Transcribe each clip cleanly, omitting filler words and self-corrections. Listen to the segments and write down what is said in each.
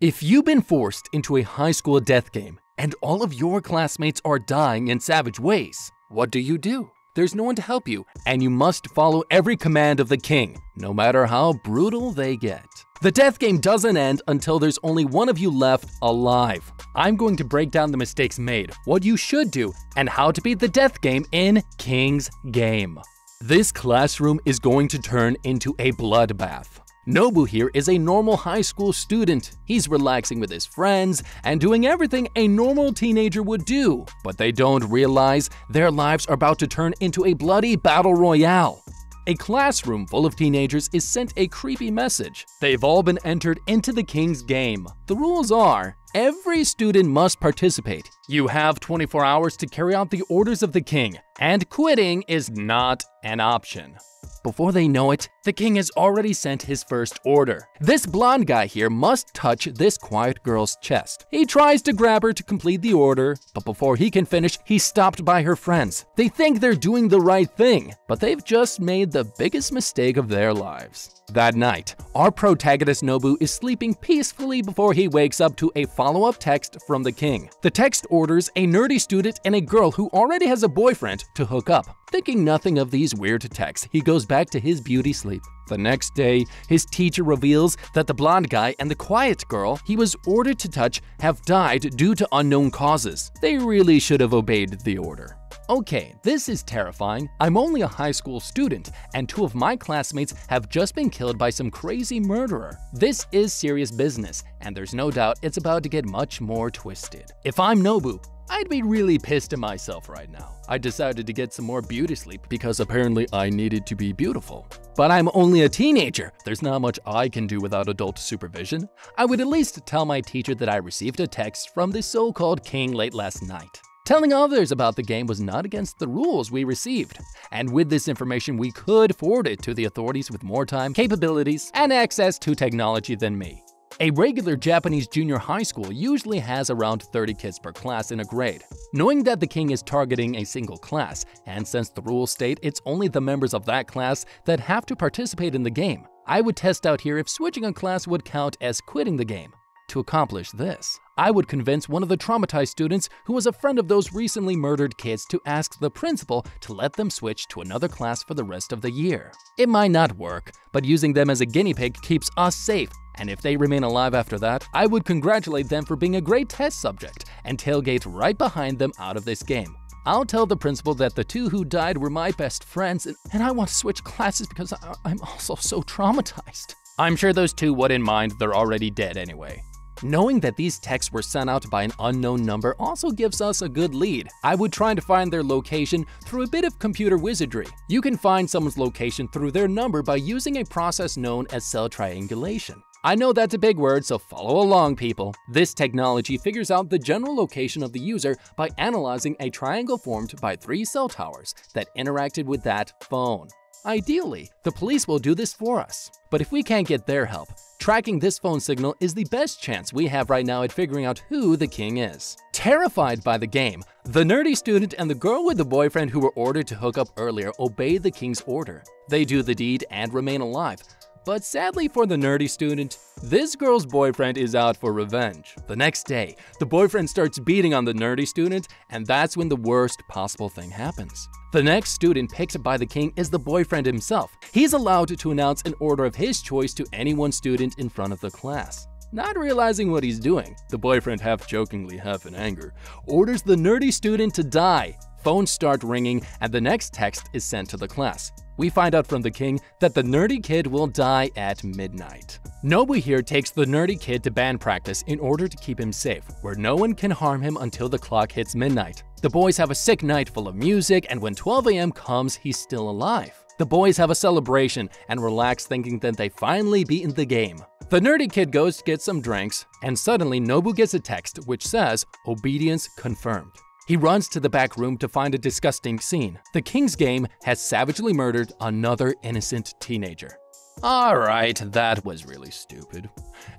If you've been forced into a high school death game and all of your classmates are dying in savage ways, what do? There's no one to help you, and you must follow every command of the king, no matter how brutal they get. The death game doesn't end until there's only one of you left alive. I'm going to break down the mistakes made, what you should do, and how to beat the death game in King's Game. This classroom is going to turn into a bloodbath. Nobu here is a normal high school student. He's relaxing with his friends and doing everything a normal teenager would do. But they don't realize their lives are about to turn into a bloody battle royale. A classroom full of teenagers is sent a creepy message. They've all been entered into the King's Game. The rules are, every student must participate. You have 24 hours to carry out the orders of the king, and quitting is not an option. Before they know it, the king has already sent his first order. This blonde guy here must touch this quiet girl's chest. He tries to grab her to complete the order, but before he can finish, he's stopped by her friends. They think they're doing the right thing, but they've just made the biggest mistake of their lives. That night, our protagonist Nobu is sleeping peacefully before he wakes up to a follow-up text from the king. The text orders a nerdy student and a girl who already has a boyfriend to hook up. Thinking nothing of these weird texts, he goes back to his beauty sleep. The next day, his teacher reveals that the blonde guy and the quiet girl he was ordered to touch have died due to unknown causes. They really should have obeyed the order. Okay, this is terrifying. I'm only a high school student, and 2 of my classmates have just been killed by some crazy murderer. This is serious business, and there's no doubt it's about to get much more twisted. If I'm Nobu, I'd be really pissed at myself right now. I decided to get some more beauty sleep because apparently I needed to be beautiful. But I'm only a teenager. There's not much I can do without adult supervision. I would at least tell my teacher that I received a text from the so-called king late last night. Telling others about the game was not against the rules we received. And with this information, we could forward it to the authorities with more time, capabilities, and access to technology than me. A regular Japanese junior high school usually has around 30 kids per class in a grade. Knowing that the king is targeting a single class, and since the rules state it's only the members of that class that have to participate in the game, I would test out here if switching a class would count as quitting the game. To accomplish this, I would convince one of the traumatized students who was a friend of those recently murdered kids to ask the principal to let them switch to another class for the rest of the year. It might not work, but using them as a guinea pig keeps us safe, and if they remain alive after that, I would congratulate them for being a great test subject and tailgate right behind them out of this game. I'll tell the principal that the 2 who died were my best friends, and I want to switch classes because I'm also so traumatized. I'm sure those 2 wouldn't mind, they're already dead anyway. Knowing that these texts were sent out by an unknown number also gives us a good lead. I would try to find their location through a bit of computer wizardry. You can find someone's location through their number by using a process known as cell triangulation. I know that's a big word, so follow along, people. This technology figures out the general location of the user by analyzing a triangle formed by 3 cell towers that interacted with that phone. Ideally, the police will do this for us. But if we can't get their help, tracking this phone signal is the best chance we have right now at figuring out who the king is. Terrified by the game, the nerdy student and the girl with the boyfriend who were ordered to hook up earlier obey the king's order. They do the deed and remain alive. But sadly for the nerdy student, this girl's boyfriend is out for revenge. The next day, the boyfriend starts beating on the nerdy student, and that's when the worst possible thing happens. The next student picked by the king is the boyfriend himself. He's allowed to announce an order of his choice to any one student in front of the class. Not realizing what he's doing, the boyfriend, half jokingly, half in anger, orders the nerdy student to die. Phones start ringing, and the next text is sent to the class. We find out from the king that the nerdy kid will die at midnight. Nobu here takes the nerdy kid to band practice in order to keep him safe, where no one can harm him until the clock hits midnight. The boys have a sick night full of music, and when 12 a.m. comes, he's still alive. The boys have a celebration and relax, thinking that they finally beaten the game. The nerdy kid goes to get some drinks, and suddenly Nobu gets a text which says, "Obedience confirmed." He runs to the back room to find a disgusting scene. The King's Game has savagely murdered another innocent teenager. Alright, that was really stupid.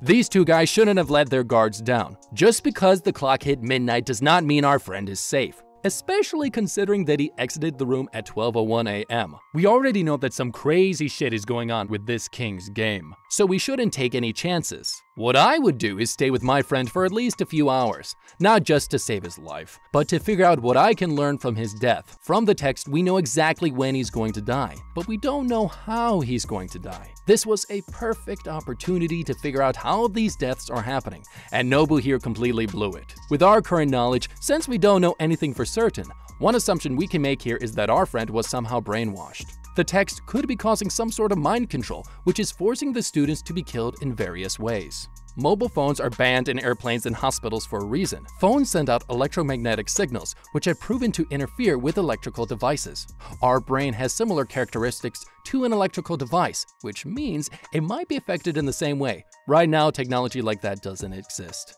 These 2 guys shouldn't have let their guards down. Just because the clock hit midnight does not mean our friend is safe. especially considering that he exited the room at 12:01 a.m. We already know that some crazy shit is going on with this King's Game. so we shouldn't take any chances. What I would do is stay with my friend for at least a few hours, not just to save his life, but to figure out what I can learn from his death. From the text, we know exactly when he's going to die, but we don't know how he's going to die. This was a perfect opportunity to figure out how these deaths are happening, and Nobu here completely blew it. With our current knowledge, since we don't know anything for certain, one assumption we can make here is that our friend was somehow brainwashed. The text could be causing some sort of mind control, which is forcing the students to be killed in various ways. Mobile phones are banned in airplanes and hospitals for a reason. Phones send out electromagnetic signals, which have proven to interfere with electrical devices. Our brain has similar characteristics to an electrical device, which means it might be affected in the same way. Right now, technology like that doesn't exist.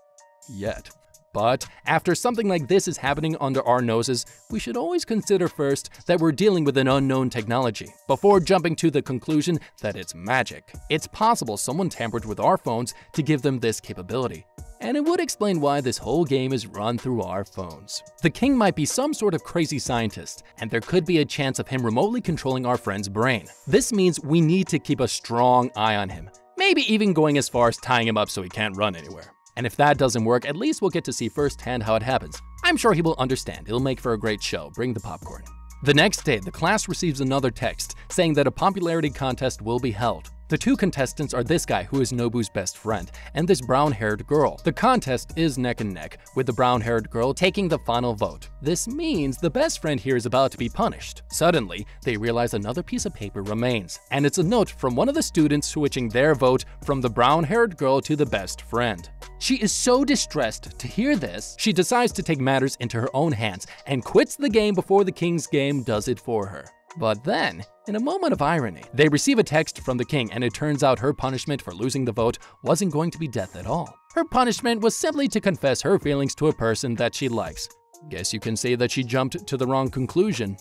Yet. But after something like this is happening under our noses, we should always consider first that we're dealing with an unknown technology, before jumping to the conclusion that it's magic. It's possible someone tampered with our phones to give them this capability. And it would explain why this whole game is run through our phones. The king might be some sort of crazy scientist, and there could be a chance of him remotely controlling our friend's brain. This means we need to keep a strong eye on him, maybe even going as far as tying him up so he can't run anywhere. And if that doesn't work, at least we'll get to see firsthand how it happens. I'm sure he will understand. It'll make for a great show. Bring the popcorn. The next day, the class receives another text saying that a popularity contest will be held. The two contestants are this guy, who is Nobu's best friend, and this brown-haired girl. The contest is neck and neck, with the brown-haired girl taking the final vote. This means the best friend here is about to be punished. Suddenly, they realize another piece of paper remains, and it's a note from one of the students switching their vote from the brown-haired girl to the best friend. She is so distressed to hear this, she decides to take matters into her own hands and quits the game before the king's game does it for her. But then, in a moment of irony, they receive a text from the king, and it turns out her punishment for losing the vote wasn't going to be death at all. Her punishment was simply to confess her feelings to a person that she likes. Guess you can say that she jumped to the wrong conclusion.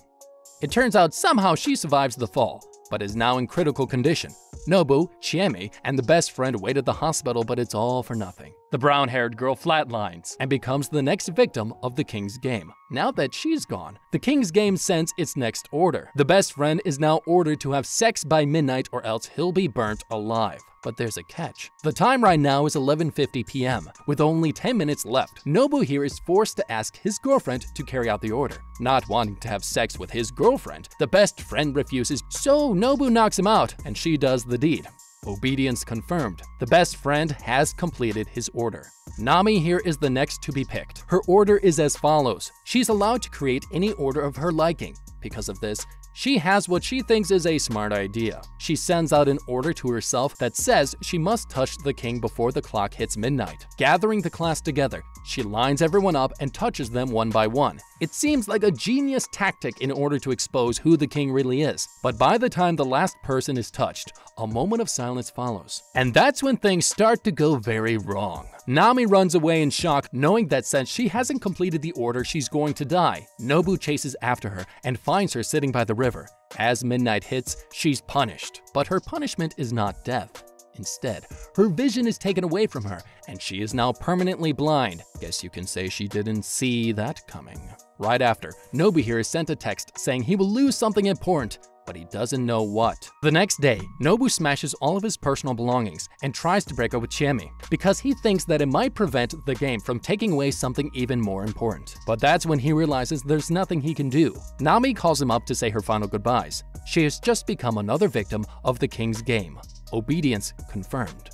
It turns out somehow she survives the fall, but is now in critical condition. Nobu, Chiemi, and the best friend wait at the hospital, but it's all for nothing. The brown-haired girl flatlines and becomes the next victim of the king's game. Now that she's gone, the king's game sends its next order. The best friend is now ordered to have sex by midnight or else he'll be burnt alive. But there's a catch. The time right now is 11:50 p.m. With only 10 minutes left, Nobu here is forced to ask his girlfriend to carry out the order. Not wanting to have sex with his girlfriend, the best friend refuses, so Nobu knocks him out, and she does the deed. Obedience confirmed. The best friend has completed his order. Nami here is the next to be picked. Her order is as follows. She's allowed to create any order of her liking. Because of this, she has what she thinks is a smart idea. She sends out an order to herself that says she must touch the king before the clock hits midnight. Gathering the class together, she lines everyone up and touches them one by one. It seems like a genius tactic in order to expose who the king really is. But by the time the last person is touched, a moment of silence follows. And that's when things start to go very wrong. Nami runs away in shock, knowing that since she hasn't completed the order, she's going to die. Nobu chases after her and finds her sitting by the river. As midnight hits, she's punished. But her punishment is not death. Instead, her vision is taken away from her, and she is now permanently blind. Guess you can say she didn't see that coming. Right after, Nobu here is sent a text saying he will lose something important, but he doesn't know what. The next day, Nobu smashes all of his personal belongings and tries to break up with Chiemi because he thinks that it might prevent the game from taking away something even more important. But that's when he realizes there's nothing he can do. Nami calls him up to say her final goodbyes. She has just become another victim of the king's game. Obedience confirmed.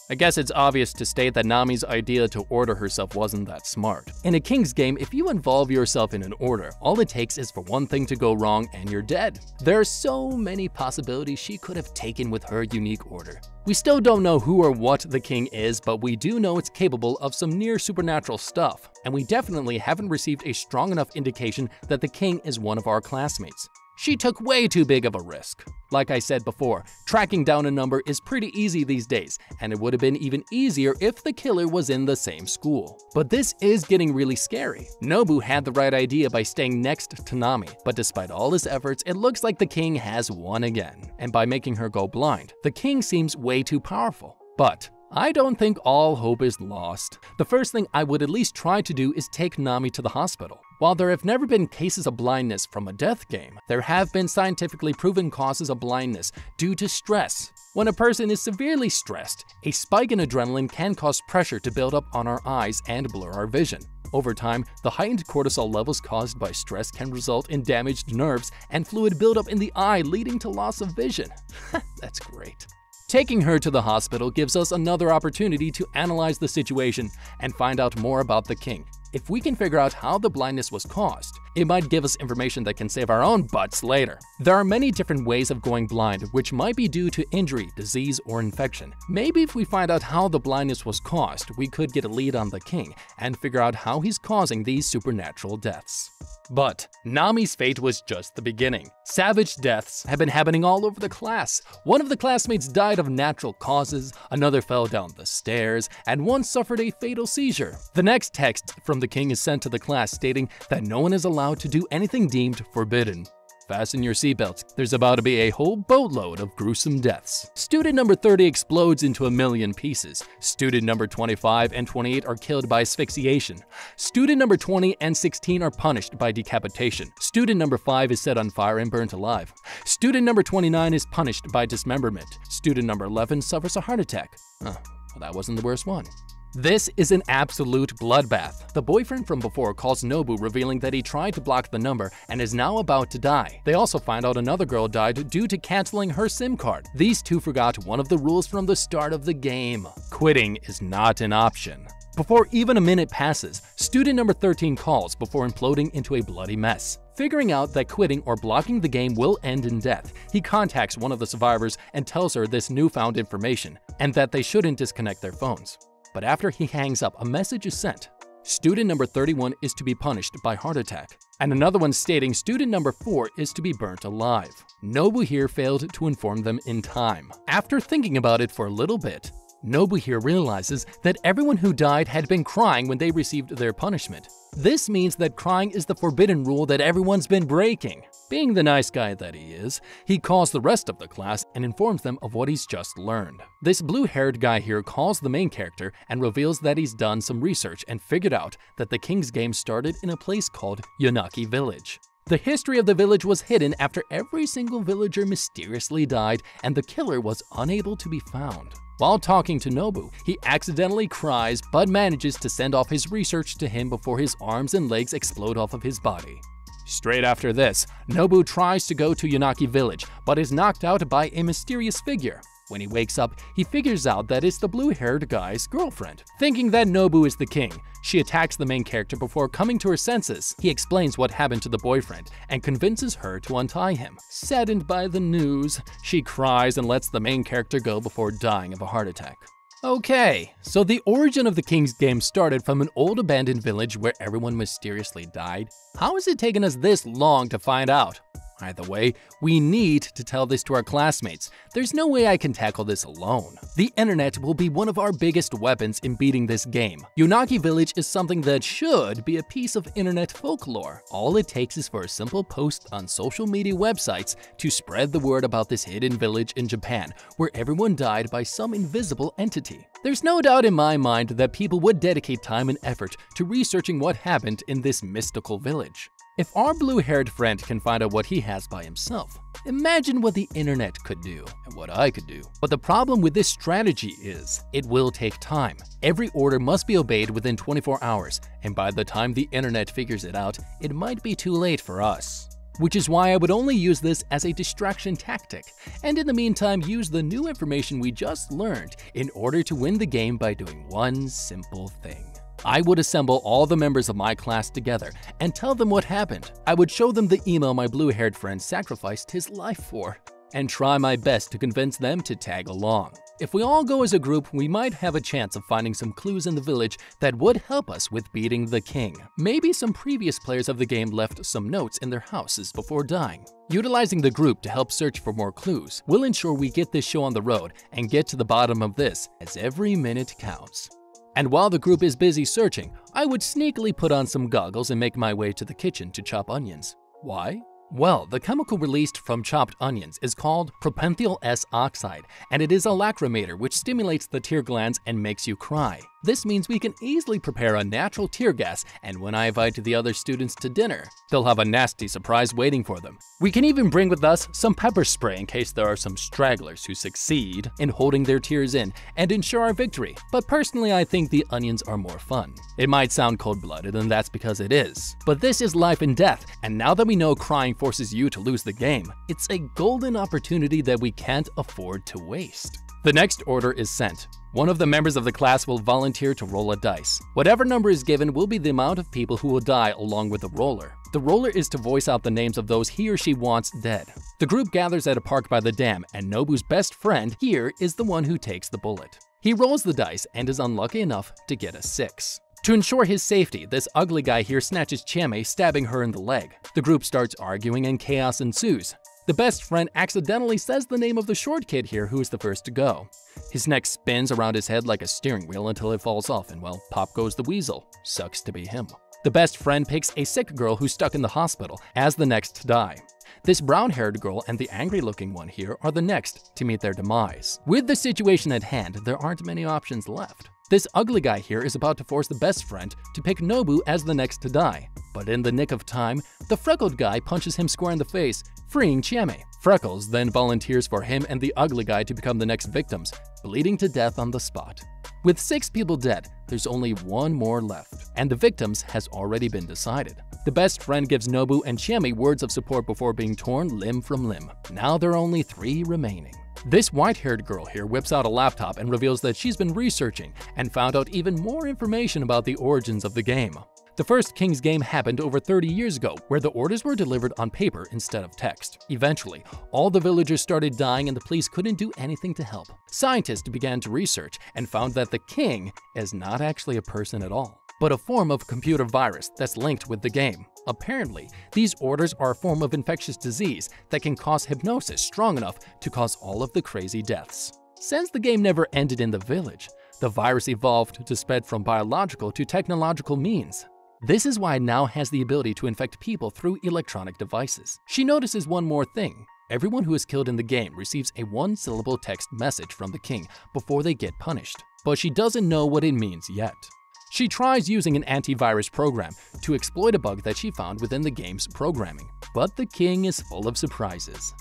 I guess it's obvious to state that Nami's idea to order herself wasn't that smart. In a king's game, if you involve yourself in an order, all it takes is for one thing to go wrong and you're dead. There are so many possibilities she could have taken with her unique order. We still don't know who or what the king is, but we do know it's capable of some near supernatural stuff, and we definitely haven't received a strong enough indication that the king is one of our classmates. She took way too big of a risk. Like I said before, tracking down a number is pretty easy these days, and it would have been even easier if the killer was in the same school. But this is getting really scary. Nobu had the right idea by staying next to Nami, but despite all his efforts, it looks like the king has won again. And by making her go blind, the king seems way too powerful. But I don't think all hope is lost. The first thing I would at least try to do is take Nami to the hospital. While there have never been cases of blindness from a death game, there have been scientifically proven causes of blindness due to stress. When a person is severely stressed, a spike in adrenaline can cause pressure to build up on our eyes and blur our vision. Over time, the heightened cortisol levels caused by stress can result in damaged nerves and fluid buildup in the eye, leading to loss of vision. That's great. Taking her to the hospital gives us another opportunity to analyze the situation and find out more about the king. If we can figure out how the blindness was caused, it might give us information that can save our own butts later. There are many different ways of going blind, which might be due to injury, disease, or infection. Maybe if we find out how the blindness was caused, we could get a lead on the king and figure out how he's causing these supernatural deaths. But Nami's fate was just the beginning. Savage deaths have been happening all over the class. One of the classmates died of natural causes, another fell down the stairs, and one suffered a fatal seizure. The next text from the king is sent to the class stating that no one is allowed to do anything deemed forbidden. Fasten your seatbelts, there's about to be a whole boatload of gruesome deaths. Student number 30 explodes into 1,000,000 pieces. Student number 25 and 28 are killed by asphyxiation. Student number 20 and 16 are punished by decapitation. Student number 5 is set on fire and burnt alive. Student number 29 is punished by dismemberment. Student number 11 suffers a heart attack. Well, that wasn't the worst one. This is an absolute bloodbath. The boyfriend from before calls Nobu, revealing that he tried to block the number and is now about to die. They also find out another girl died due to canceling her SIM card. These two forgot one of the rules from the start of the game. Quitting is not an option. Before even a minute passes, student number 13 calls before imploding into a bloody mess. Figuring out that quitting or blocking the game will end in death, he contacts one of the survivors and tells her this newfound information, and that they shouldn't disconnect their phones. But after he hangs up, a message is sent. Student number 31 is to be punished by heart attack, and another one stating student number 4 is to be burnt alive. Nobu here failed to inform them in time. After thinking about it for a little bit, Nobu here realizes that everyone who died had been crying when they received their punishment. This means that crying is the forbidden rule that everyone's been breaking. Being the nice guy that he is, he calls the rest of the class and informs them of what he's just learned. This blue-haired guy here calls the main character and reveals that he's done some research and figured out that the King's game started in a place called Yonaki Village. The history of the village was hidden after every single villager mysteriously died and the killer was unable to be found. While talking to Nobu, he accidentally cries but manages to send off his research to him before his arms and legs explode off of his body. Straight after this, Nobu tries to go to Yonaki Village, but is knocked out by a mysterious figure. When he wakes up, he figures out that it's the blue-haired guy's girlfriend. Thinking that Nobu is the king, she attacks the main character before coming to her senses. He explains what happened to the boyfriend and convinces her to untie him. Saddened by the news, she cries and lets the main character go before dying of a heart attack. Okay, so the origin of the King's game started from an old abandoned village where everyone mysteriously died. How has it taken us this long to find out? Either way, we need to tell this to our classmates. There's no way I can tackle this alone. The internet will be one of our biggest weapons in beating this game. Yonaki Village is something that should be a piece of internet folklore. All it takes is for a simple post on social media websites to spread the word about this hidden village in Japan, where everyone died by some invisible entity. There's no doubt in my mind that people would dedicate time and effort to researching what happened in this mystical village. If our blue-haired friend can find out what he has by himself, imagine what the internet could do and what I could do. But the problem with this strategy is, it will take time. Every order must be obeyed within 24 hours, and by the time the internet figures it out, it might be too late for us. Which is why I would only use this as a distraction tactic, and in the meantime use the new information we just learned in order to win the game by doing one simple thing. I would assemble all the members of my class together and tell them what happened. I would show them the email my blue-haired friend sacrificed his life for, and try my best to convince them to tag along. If we all go as a group, we might have a chance of finding some clues in the village that would help us with beating the king. Maybe some previous players of the game left some notes in their houses before dying. Utilizing the group to help search for more clues will ensure we get this show on the road and get to the bottom of this, as every minute counts. And while the group is busy searching, I would sneakily put on some goggles and make my way to the kitchen to chop onions. Why? Well, the chemical released from chopped onions is called propanethyl S oxide, and it is a lacrimator which stimulates the tear glands and makes you cry. This means we can easily prepare a natural tear gas, and when I invite the other students to dinner, they'll have a nasty surprise waiting for them. We can even bring with us some pepper spray in case there are some stragglers who succeed in holding their tears in and ensure our victory, but personally I think the onions are more fun. It might sound cold-blooded, and that's because it is. But this is life and death, and now that we know crying forces you to lose the game, it's a golden opportunity that we can't afford to waste. The next order is sent. One of the members of the class will volunteer to roll a dice. Whatever number is given will be the amount of people who will die along with the roller. The roller is to voice out the names of those he or she wants dead. The group gathers at a park by the dam, and Nobu's best friend here is the one who takes the bullet. He rolls the dice and is unlucky enough to get a 6. To ensure his safety, this ugly guy here snatches Chieme, stabbing her in the leg. The group starts arguing and chaos ensues. The best friend accidentally says the name of the short kid here who is the first to go. His neck spins around his head like a steering wheel until it falls off, and well, pop goes the weasel. Sucks to be him. The best friend picks a sick girl who's stuck in the hospital as the next to die. This brown-haired girl and the angry-looking one here are the next to meet their demise. With the situation at hand, there aren't many options left. This ugly guy here is about to force the best friend to pick Nobu as the next to die. But in the nick of time, the freckled guy punches him square in the face, freeing Chieme. Freckles then volunteers for him and the ugly guy to become the next victims, bleeding to death on the spot. With 6 people dead, there's only one more left, and the victims has already been decided. The best friend gives Nobu and Chieme words of support before being torn limb from limb. Now there are only 3 remaining. This white-haired girl here whips out a laptop and reveals that she's been researching and found out even more information about the origins of the game. The first King's game happened over 30 years ago, where the orders were delivered on paper instead of text. Eventually, all the villagers started dying and the police couldn't do anything to help. Scientists began to research and found that the king is not actually a person at all, but a form of computer virus that's linked with the game. Apparently, these orders are a form of infectious disease that can cause hypnosis strong enough to cause all of the crazy deaths. Since the game never ended in the village, the virus evolved to spread from biological to technological means. This is why it now has the ability to infect people through electronic devices. She notices one more thing. Everyone who is killed in the game receives a 1-syllable text message from the king before they get punished, but she doesn't know what it means yet. She tries using an antivirus program to exploit a bug that she found within the game's programming, but the king is full of surprises.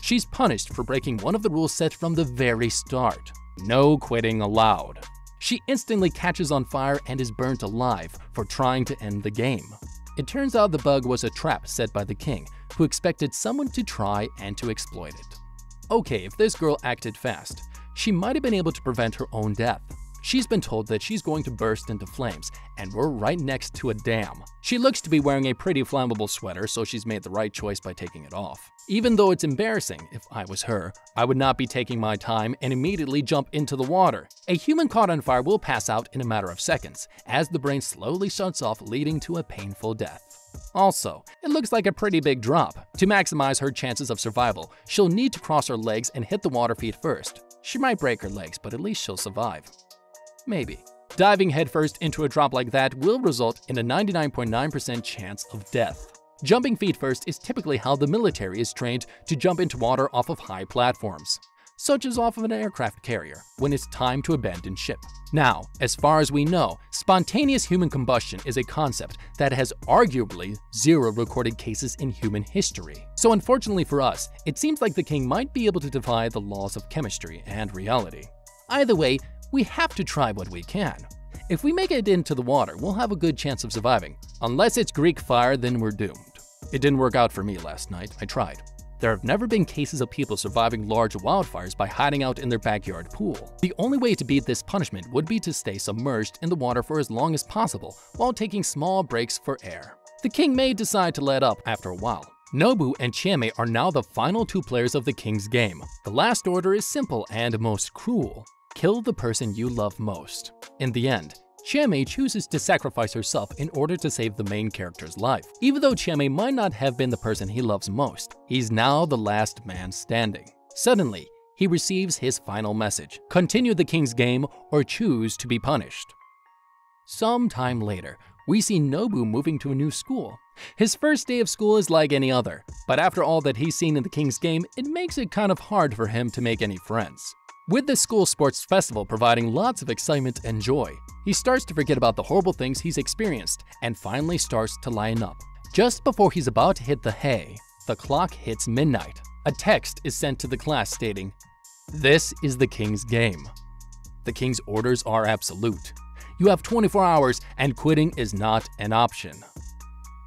She's punished for breaking one of the rules set from the very start. No quitting allowed. She instantly catches on fire and is burnt alive for trying to end the game. It turns out the bug was a trap set by the king, who expected someone to try and to exploit it. Okay, if this girl acted fast, she might have been able to prevent her own death. She's been told that she's going to burst into flames, and we're right next to a dam. She looks to be wearing a pretty flammable sweater, so she's made the right choice by taking it off. Even though it's embarrassing, if I was her, I would not be taking my time and immediately jump into the water. A human caught on fire will pass out in a matter of seconds, as the brain slowly shuts off, leading to a painful death. Also, it looks like a pretty big drop. To maximize her chances of survival, she'll need to cross her legs and hit the water feet first. She might break her legs, but at least she'll survive. Maybe. Diving headfirst into a drop like that will result in a 99.9% chance of death. Jumping feet first is typically how the military is trained to jump into water off of high platforms, such as off of an aircraft carrier, when it's time to abandon ship. Now, as far as we know, spontaneous human combustion is a concept that has arguably 0 recorded cases in human history. So unfortunately for us, it seems like the king might be able to defy the laws of chemistry and reality. Either way, we have to try what we can. If we make it into the water, we'll have a good chance of surviving. Unless it's Greek fire, then we're doomed. It didn't work out for me last night. I tried. There have never been cases of people surviving large wildfires by hiding out in their backyard pool. The only way to beat this punishment would be to stay submerged in the water for as long as possible while taking small breaks for air. The king may decide to let up after a while. Nobu and Chieme are now the final 2 players of the king's game. The last order is simple and most cruel. Kill the person you love most. In the end, Chieme chooses to sacrifice herself in order to save the main character's life. Even though Chieme might not have been the person he loves most, he's now the last man standing. Suddenly, he receives his final message: continue the king's game or choose to be punished. Some time later, we see Nobu moving to a new school. His first day of school is like any other, but after all that he's seen in the king's game, it makes it kind of hard for him to make any friends. With the school sports festival providing lots of excitement and joy, he starts to forget about the horrible things he's experienced and finally starts to lighten up. Just before he's about to hit the hay, the clock hits midnight. A text is sent to the class stating, "This is the king's game." The king's orders are absolute. You have 24 hours and quitting is not an option.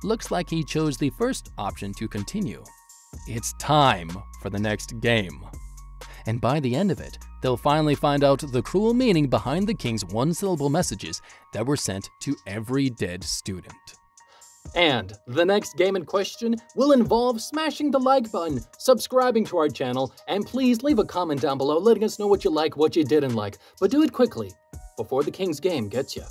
Looks like he chose the first option to continue. It's time for the next game. And by the end of it, they'll finally find out the cruel meaning behind the king's one-syllable messages that were sent to every dead student. And the next game in question will involve smashing the like button, subscribing to our channel, and please leave a comment down below letting us know what you like, what you didn't like, but do it quickly before the king's game gets you.